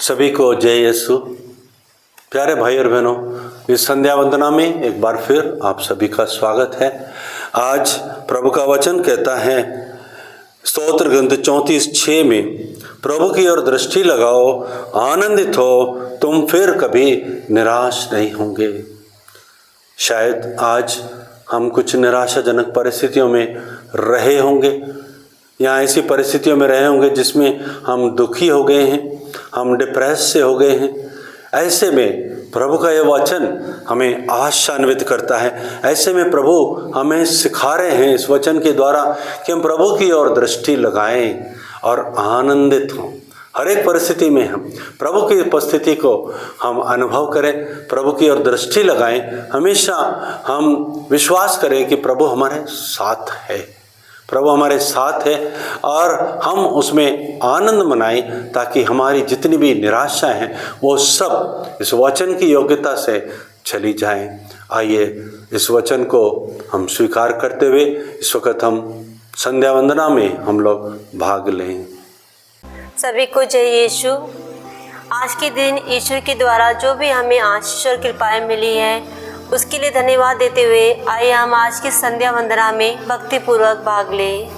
सभी को जय यीशु। प्यारे भाई और बहनों, इस संध्या वंदना में एक बार फिर आप सभी का स्वागत है। आज प्रभु का वचन कहता है स्तोत्र ग्रंथ 34:6 में, प्रभु की ओर दृष्टि लगाओ, आनंदित हो, तुम फिर कभी निराश नहीं होंगे। शायद आज हम कुछ निराशाजनक परिस्थितियों में रहे होंगे या ऐसी परिस्थितियों में रहे होंगे जिसमें हम दुखी हो गए हैं, हम डिप्रेस से हो गए हैं। ऐसे में प्रभु का यह वचन हमें आशान्वित करता है। ऐसे में प्रभु हमें सिखा रहे हैं इस वचन के द्वारा कि हम प्रभु की ओर दृष्टि लगाएं और आनंदित हों। हर एक परिस्थिति में हम प्रभु की उपस्थिति को हम अनुभव करें, प्रभु की ओर दृष्टि लगाएं। हमेशा हम विश्वास करें कि प्रभु हमारे साथ है, प्रभु हमारे साथ है और हम उसमें आनंद मनाएं ताकि हमारी जितनी भी निराशा हैं वो सब इस वचन की योग्यता से चली जाएं। आइए इस वचन को हम स्वीकार करते हुए इस वक्त हम संध्या वंदना में हम लोग भाग लें। सभी को जय यीशु। आज के दिन ईश्वर के द्वारा जो भी हमें आशीष और कृपाएं मिली है उसके लिए धन्यवाद देते हुए आइए हम आज की संध्या वंदना में भक्तिपूर्वक भाग लें।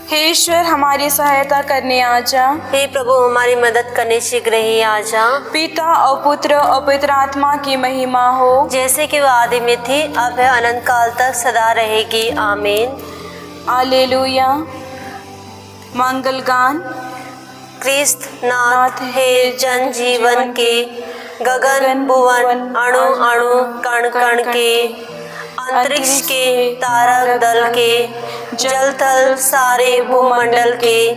हे ईश्वर, हमारी सहायता करने आजा। हे प्रभु, हमारी मदद करने शीघ्र ही आजा। पिता और पुत्र और पवित्र आत्मा की महिमा हो, जैसे कि वो आदि में थी, अब है, अनंत काल तक सदा रहेगी। आमीन। हालेलुया। मंगल गान। क्रिस्त नाथ है जन जीवन के, गगन भुवन अणु अणु कण कण के, अंतरिक्ष के तारक दल के, जल थल सारे भूमंडल के,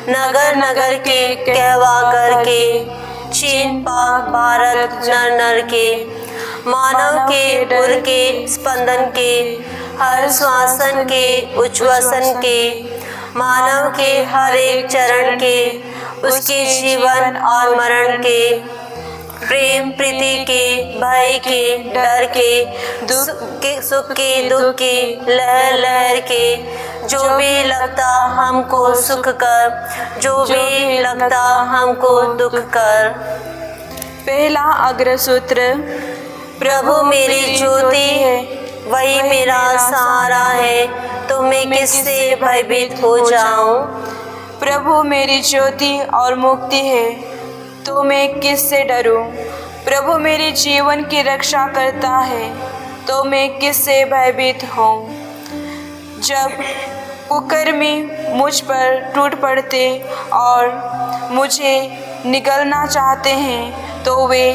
नगर नगर के कहवा करके, चीन पाक भारत नर नर के, मानव के उर के स्पंदन के, हर श्वासन के उच्छ्वसन के, मानव के हर एक चरण के, उसके जीवन और मरण के, प्रेम प्रीति के, भय के, डर के, सुख के दुख के, लहर लहर के, जो भी लगता हमको सुख कर, जो भी लगता हमको दुख कर। पहला अग्रसूत्र। प्रभु मेरी ज्योति है, वही मेरा सहारा है, तो मैं किससे भयभीत हो जाऊं। प्रभु मेरी ज्योति और मुक्ति है, तो मैं किससे डरूं। प्रभु मेरे जीवन की रक्षा करता है, तो मैं किससे भयभीत हूँ। जब कुकर्मी मुझ पर टूट पड़ते और मुझे निगलना चाहते हैं, तो वे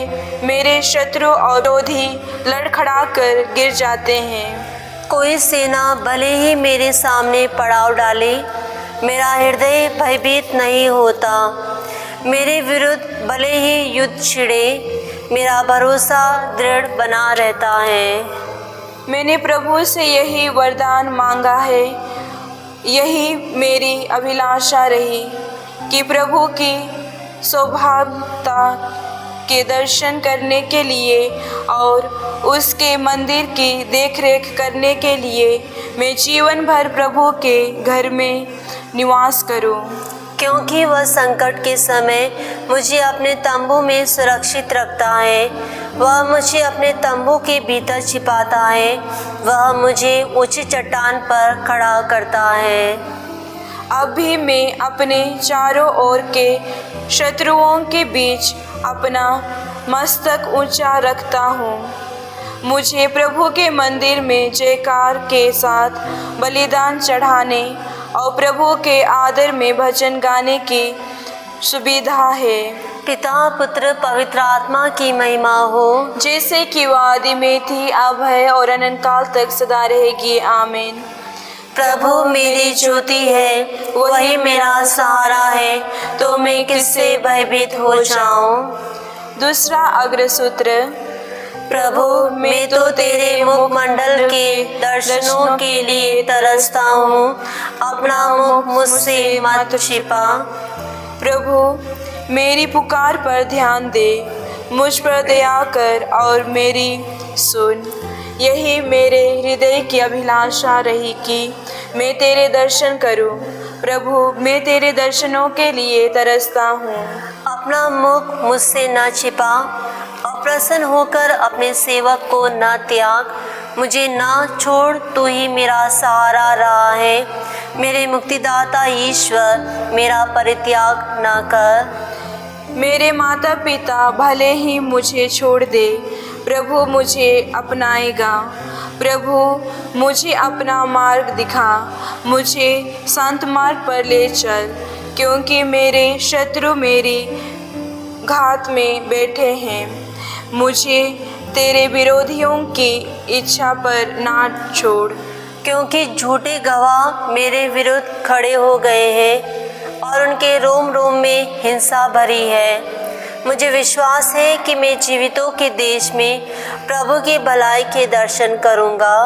मेरे शत्रु और विरोधी लड़खड़ा कर गिर जाते हैं। कोई सेना भले ही मेरे सामने पड़ाव डाले, मेरा हृदय भयभीत नहीं होता। मेरे विरुद्ध भले ही युद्ध छिड़े, मेरा भरोसा दृढ़ बना रहता है। मैंने प्रभु से यही वरदान मांगा है, यही मेरी अभिलाषा रही कि प्रभु की सौभाग्यता के दर्शन करने के लिए और उसके मंदिर की देखरेख करने के लिए मैं जीवन भर प्रभु के घर में निवास करूं। क्योंकि वह संकट के समय मुझे अपने तंबू में सुरक्षित रखता है। वह मुझे अपने तंबू के भीतर छिपाता है, वह मुझे ऊंची चट्टान पर खड़ा करता है। अब भी मैं अपने चारों ओर के शत्रुओं के बीच अपना मस्तक ऊंचा रखता हूँ। मुझे प्रभु के मंदिर में जयकार के साथ बलिदान चढ़ाने और प्रभु के आदर में भजन गाने की सुविधा है। पिता पुत्र पवित्र आत्मा की महिमा हो, जैसे कि वो आदि में थी, अब है और अनंत काल तक सदा रहेगी। आमीन। प्रभु मेरी ज्योति है, वही मेरा सहारा है, तो मैं किससे भयभीत हो जाऊं। दूसरा अग्रसूत्र। प्रभु मैं तो तेरे मुखमंडल के दर्शनों के लिए तरसता हूँ, अपना मुख मुझसे मत छिपा। प्रभु मेरी पुकार पर ध्यान दे, मुझ पर दया कर और मेरी सुन। यही मेरे हृदय की अभिलाषा रही कि मैं तेरे दर्शन करूं प्रभु मैं तेरे दर्शनों के लिए तरसता हूँ। अपना मुख मुझसे न छिपा, अप्रसन्न होकर अपने सेवक को न त्याग। मुझे न छोड़, तू ही मेरा सहारा रहा है। मेरे मुक्तिदाता ईश्वर, मेरा परित्याग न कर। मेरे माता पिता भले ही मुझे छोड़ दे, प्रभु मुझे अपनाएगा। प्रभु मुझे अपना मार्ग दिखा, मुझे संत मार्ग पर ले चल, क्योंकि मेरे शत्रु मेरी घात में बैठे हैं। मुझे तेरे विरोधियों की इच्छा पर ना छोड़, क्योंकि झूठे गवाह मेरे विरुद्ध खड़े हो गए हैं और उनके रोम रोम में हिंसा भरी है। मुझे विश्वास है कि मैं जीवितों के देश में प्रभु की भलाई के दर्शन करूंगा।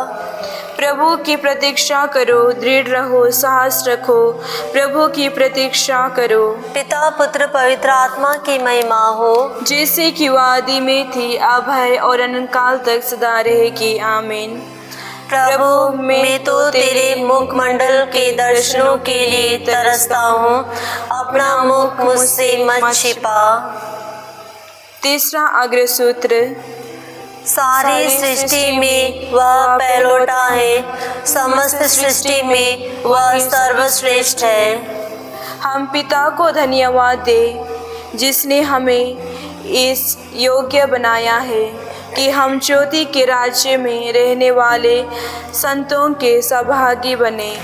प्रभु की प्रतीक्षा करो, दृढ़ रहो, साहस रखो, प्रभु की प्रतीक्षा करो। पिता पुत्र पवित्र आत्मा की महिमा हो, जैसे कि वो आदि में थी, अब है और अनंतकाल तक सदा रहेगी। आमीन। प्रभु मैं तो तेरे मुखमंडल के दर्शनों के लिए तरसता हूँ। अपना मुख मुझसे मत छिपा। तीसरा अग्रसूत्र। सारी सृष्टि में वह पहलौठा है, समस्त सृष्टि में वह सर्वश्रेष्ठ है। हम पिता को धन्यवाद दे, जिसने हमें इस योग्य बनाया है कि हम ज्योति के राज्य में रहने वाले संतों के सहभागी बने।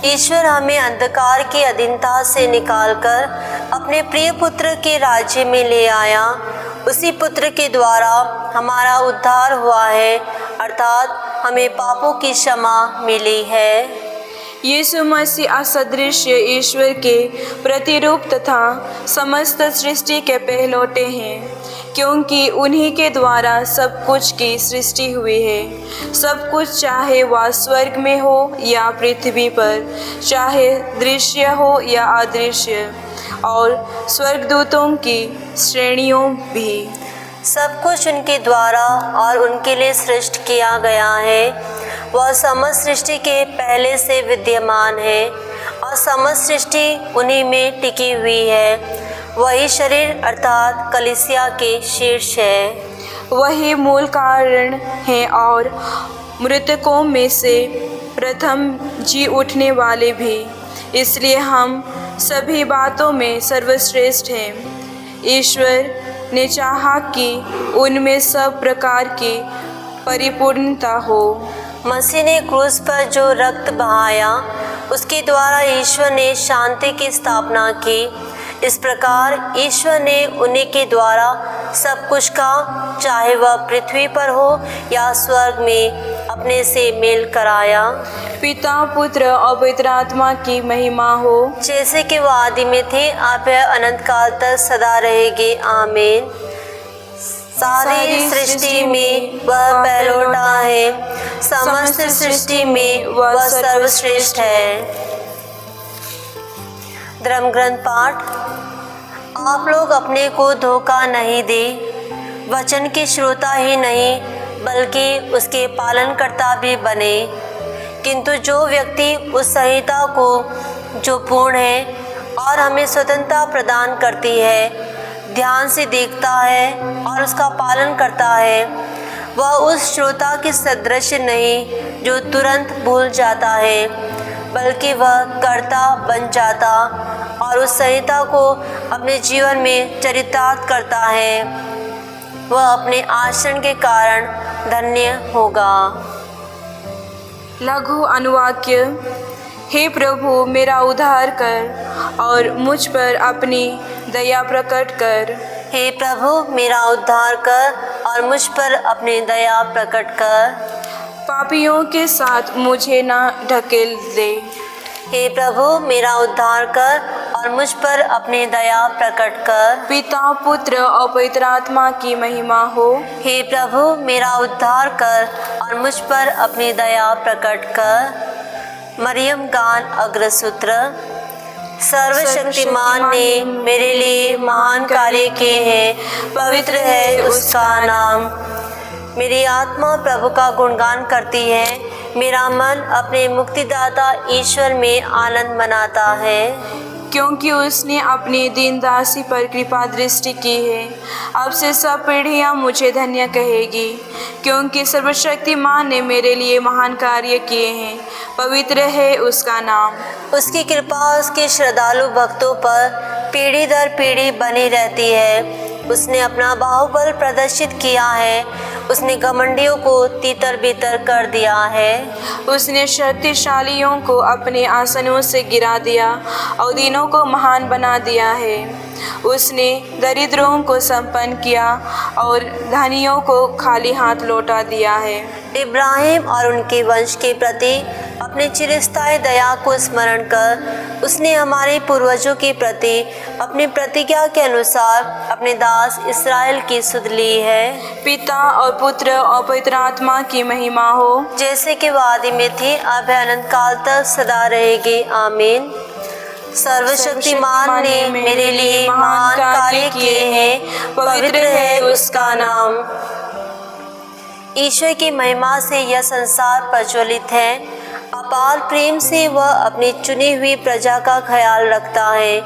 ईश्वर हमें अंधकार की अधीनता से निकालकर अपने प्रिय पुत्र के राज्य में ले आया। उसी पुत्र के द्वारा हमारा उद्धार हुआ है, अर्थात हमें पापों की क्षमा मिली है। यीशु मसीह असदृश्य ईश्वर के प्रतिरूप तथा समस्त सृष्टि के पहलौठे हैं, क्योंकि उन्हीं के द्वारा सब कुछ की सृष्टि हुई है। सब कुछ, चाहे वह स्वर्ग में हो या पृथ्वी पर, चाहे दृश्य हो या अदृश्य, और स्वर्गदूतों की श्रेणियों भी, सब कुछ उनके द्वारा और उनके लिए सृष्ट किया गया है। वह समस्त सृष्टि के पहले से विद्यमान है और समस्त सृष्टि उन्हीं में टिकी हुई है। वही शरीर अर्थात कलीसिया के शीर्ष है। वही मूल कारण है और मृतकों में से प्रथम जी उठने वाले भी। इसलिए हम सभी बातों में सर्वश्रेष्ठ हैं। ईश्वर ने चाहा कि उनमें सब प्रकार की परिपूर्णता हो। मसीह ने क्रूस पर जो रक्त बहाया, उसके द्वारा ईश्वर ने शांति की स्थापना की। इस प्रकार ईश्वर ने उन्हीं के द्वारा सब कुछ का, चाहे वह पृथ्वी पर हो या स्वर्ग में, अपने से मेल कराया। पिता पुत्र और पवित्र आत्मा की महिमा हो, जैसे कि वह आदि में थे, आप अनंत काल तक सदा रहेगी। आमीन। सारी सृष्टि में वह पहलौठा है, समस्त सृष्टि में वह सर्वश्रेष्ठ है। धर्म ग्रंथ पाठ। आप लोग अपने को धोखा नहीं दे, वचन के श्रोता ही नहीं बल्कि उसके पालनकर्ता भी बने। किंतु जो व्यक्ति उस संहिता को जो पूर्ण है और हमें स्वतंत्रता प्रदान करती है, ध्यान से देखता है और उसका पालन करता है, वह उस श्रोता के सदृश नहीं जो तुरंत भूल जाता है, बल्कि वह कर्ता बन जाता और उस संहिता को अपने जीवन में चरितार्थ करता है। वह अपने आचरण के कारण धन्य होगा। लघु अनुवाक्य। हे प्रभु मेरा उद्धार कर और मुझ पर अपनी दया प्रकट कर। हे प्रभु मेरा उद्धार कर और मुझ पर अपनी दया प्रकट कर। पापियों के साथ मुझे ना ढकेल दे। हे प्रभु मेरा उद्धार कर और मुझ पर अपनी दया प्रकट कर। पिता पुत्र और पवित्र आत्मा की महिमा हो। हे प्रभु मेरा उद्धार कर और मुझ पर अपनी दया प्रकट कर। मरियम गान अग्रसूत्र। सर्वशक्तिमान ने मेरे लिए महान कार्य किए हैं, पवित्र है उसका नाम। मेरी आत्मा प्रभु का गुणगान करती है। मेरा मन अपने मुक्तिदाता ईश्वर में आनंद मनाता है, क्योंकि उसने अपनी दीन दासी पर कृपा दृष्टि की है। अब से सब पीढ़ियाँ मुझे धन्य कहेगी, क्योंकि सर्वशक्तिमान ने मेरे लिए महान कार्य किए हैं। पवित्र है उसका नाम। उसकी कृपा उसके श्रद्धालु भक्तों पर पीढ़ी दर पीढ़ी बनी रहती है। उसने अपना बाहुबल प्रदर्शित किया है, उसने घमंडियों को तीतर बीतर कर दिया है। उसने शक्तिशालियों को अपने आसनों से गिरा दिया और दीनों को महान बना दिया है। उसने दरिद्रों को संपन्न किया और धनियों को खाली हाथ लौटा दिया है। इब्राहिम और उनके वंश के प्रति अपने चिरस्थायी दया को स्मरण कर उसने हमारे पूर्वजों के प्रति अपनी प्रतिज्ञा के अनुसार अपने दास इस्राएल की सुध ली है। पिता और पुत्र और पवित्र आत्मा की महिमा हो, जैसे कि वादी में थी, अब अनंत काल तक सदा रहेगी। आमीन। सर्वशक्तिमान ने मेरे लिए महान कार्य किए हैं, पवित्र है उसका नाम। ईश्वर की महिमा से यह संसार प्रज्वलित है। अपार प्रेम से वह अपनी चुनी हुई प्रजा का ख्याल रखता है।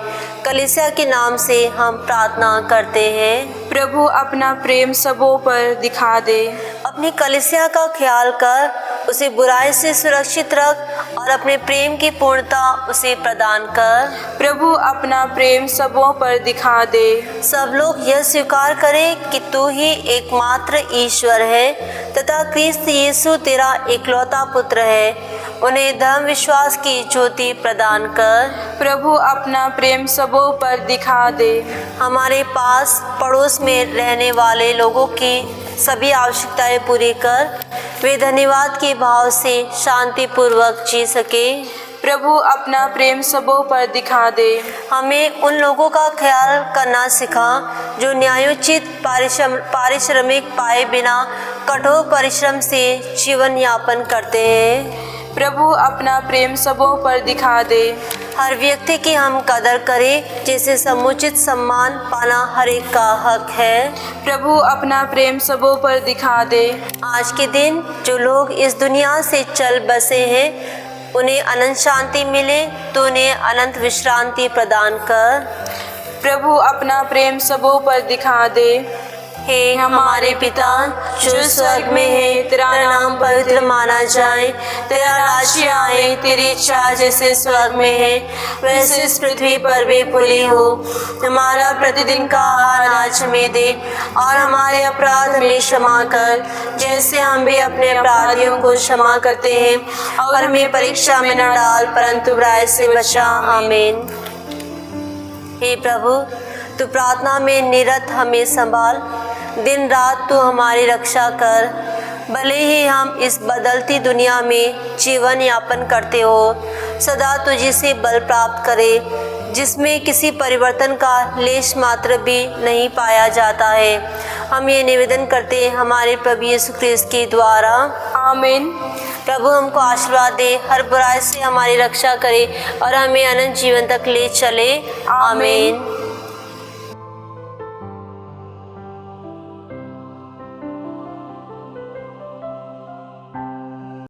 कलीसिया के नाम से हम प्रार्थना करते हैं। प्रभु अपना प्रेम सबों पर दिखा दे। अपनी कलीसिया का ख्याल कर, उसे बुराई से सुरक्षित रख और अपने प्रेम की पूर्णता उसे प्रदान कर। प्रभु अपना प्रेम सबों पर दिखा दे। सब लोग यह स्वीकार करें कि तू ही एकमात्र ईश्वर है तथा क्रिस्त यीशु तेरा इकलौता पुत्र है। उन्हें धर्म विश्वास की ज्योति प्रदान कर। प्रभु अपना प्रेम सबों पर दिखा दे। हमारे पास पड़ोस में रहने वाले लोगों की सभी आवश्यकताएं पूरी कर, वे धन्यवाद के भाव से शांति पूर्वक जी सके। प्रभु अपना प्रेम सबों पर दिखा दे। हमें उन लोगों का ख्याल करना सिखा जो न्यायोचित पारिश्रमिक पाए बिना कठोर परिश्रम से जीवन यापन करते हैं। प्रभु अपना प्रेम सबों पर दिखा दे। हर व्यक्ति की हम कदर करें, जिसे समुचित सम्मान पाना हर एक का हक है। प्रभु अपना प्रेम सबों पर दिखा दे। आज के दिन जो लोग इस दुनिया से चल बसे हैं, उन्हें अनंत शांति मिले, तो उन्हें अनंत विश्रांति प्रदान कर। प्रभु अपना प्रेम सबों पर दिखा दे। हे हमारे पिता जो स्वर्ग में है, तेरा नाम पवित्र माना जाए, तेरा राज्य आए, तेरी इच्छा जैसे स्वर्ग में है वैसे इस पृथ्वी पर भी पूरी हो। हमारा प्रतिदिन का आहार आज हमें दे और हमारे अपराध हमें क्षमा कर, जैसे हम भी अपने अपराधियों को क्षमा करते हैं, और हमें परीक्षा में न डाल परंतु बुराई से बचा। आमीन। हे प्रभु, तू प्रार्थना में निरत हमें संभाल, दिन रात तू हमारी रक्षा कर। भले ही हम इस बदलती दुनिया में जीवन यापन करते हो, सदा तुझी से बल प्राप्त करे, जिसमें किसी परिवर्तन का लेश मात्र भी नहीं पाया जाता है। हम ये निवेदन करते हैं हमारे प्रभु यीशु ख्रिस्त के द्वारा। आमीन। प्रभु हमको आशीर्वाद दे, हर बुराई से हमारी रक्षा करे और हमें अनंत जीवन तक ले चले। आमीन।